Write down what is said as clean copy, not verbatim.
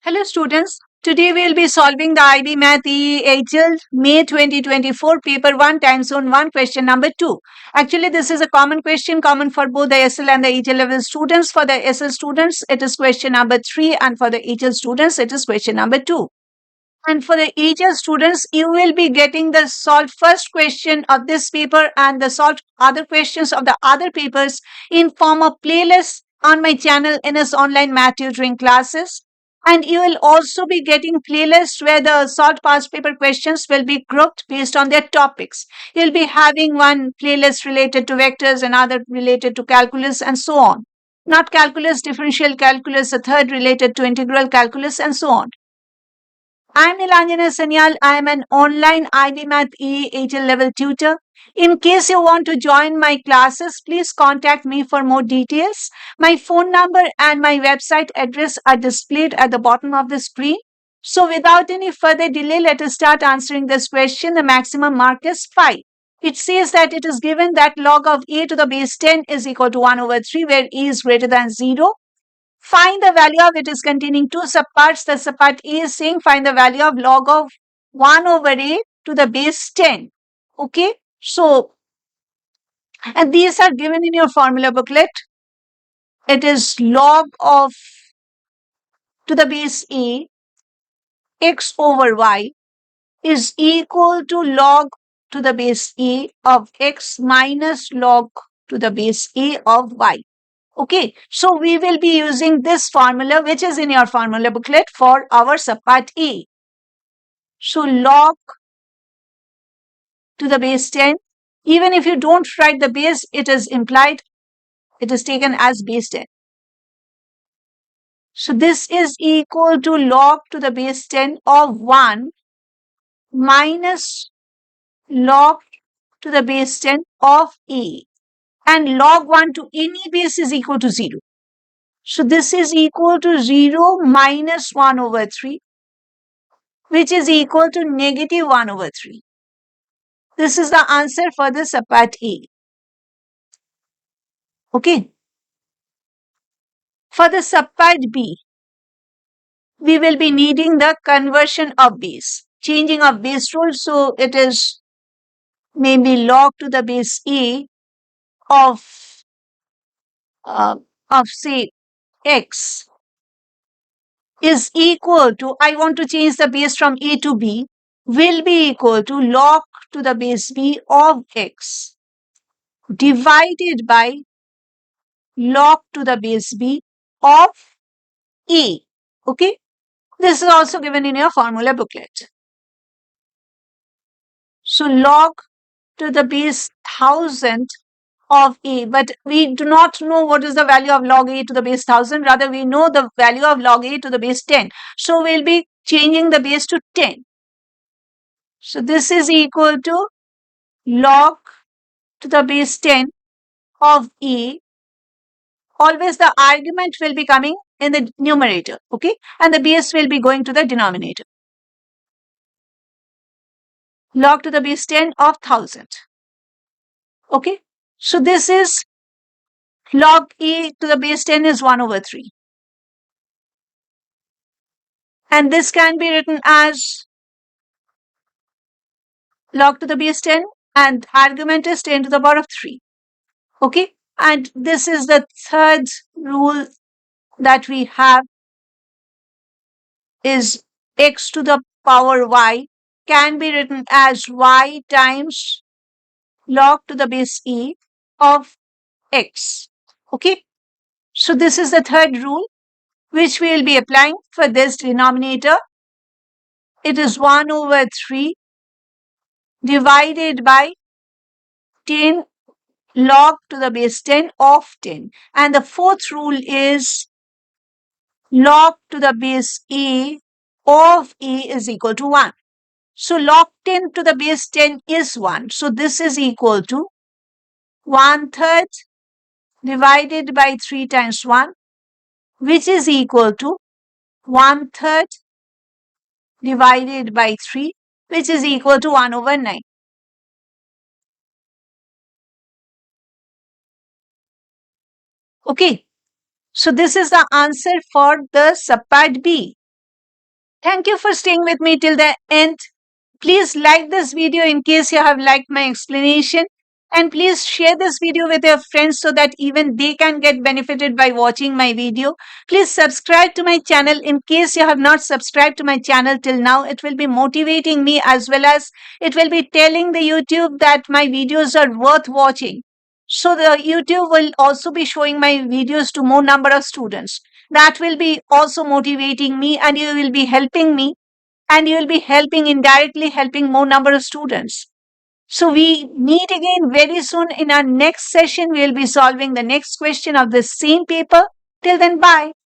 Hello students, today we will be solving the IB Math EE HL May 2024 paper 1 time zone 1 question number 2. Actually this is a common question common for both the SL and the HL level students. For the SL students it is question number 3 and for the HL students it is question number 2. And for the HL students you will be getting the solved first question of this paper and the solved other questions of the other papers in form of playlist on my channel NS Online Math Tutoring Classes. And you will also be getting playlists where the solved past paper questions will be grouped based on their topics. You'll be having one playlist related to vectors, another related to calculus, and so on. Not calculus, differential calculus, a third related to integral calculus, and so on. I'm Nilanjana Sanyal. I am an online IB Math EHL level tutor. In case you want to join my classes, please contact me for more details. My phone number and my website address are displayed at the bottom of the screen. So without any further delay, let us start answering this question. The maximum mark is 5. It says that it is given that log of a to the base 10 is equal to 1 over 3 where e is greater than 0. Find the value of it is containing two subparts. The subpart A is saying find the value of log of 1 over a to the base 10. Okay. So, and these are given in your formula booklet. It is log of to the base a x over y is equal to log to the base a of x minus log to the base a of y. Okay, so we will be using this formula which is in your formula booklet for our subpart A. So log to the base 10, even if you don't write the base, it is implied, it is taken as base 10. So this is equal to log to the base 10 of 1 minus log to the base 10 of A. And log 1 to any base is equal to 0. So this is equal to 0 minus 1 over 3, which is equal to negative 1 over 3. This is the answer for the subpart A. Okay. For the subpart B, we will be needing the conversion of base, changing of base rule. So it is maybe log to the base A of say x is equal to, I want to change the base from A to B, will be equal to log to the base B of x divided by log to the base B of A. Okay. This is also given in your formula booklet. So log to the base 1000 of A, but we do not know what is the value of log A to the base 1000. Rather, we know the value of log A to the base 10. So we'll be changing the base to 10. So this is equal to log to the base 10 of A. Always the argument will be coming in the numerator, okay? And the base will be going to the denominator. Log to the base 10 of 1000. Okay? So this is log A to the base 10 is 1 over 3. And this can be written as log to the base 10 and argument is 10 to the power of 3. Okay? And this is the third rule that we have is x to the power y can be written as y times log to the base e of x. Okay? So this is the third rule which we will be applying for this denominator. It is 1 over 3 divided by 10 log to the base 10 of 10. And the fourth rule is log to the base a of a is equal to 1. So log 10 to the base 10 is 1. So this is equal to 1/3 divided by 3 times 1, which is equal to 1/3 divided by 3, which is equal to 1 over 9. Okay. So this is the answer for the subpart B. Thank you for staying with me till the end. Please like this video in case you have liked my explanation. And please share this video with your friends so that even they can get benefited by watching my video. Please subscribe to my channel in case you have not subscribed to my channel till now. It will be motivating me as well as it will be telling the YouTube that my videos are worth watching. So the YouTube will also be showing my videos to more number of students. That will be also motivating me and you will be helping me and you will be helping indirectly helping more number of students. So we meet again very soon in our next session. We will be solving the next question of the same paper. Till then, bye.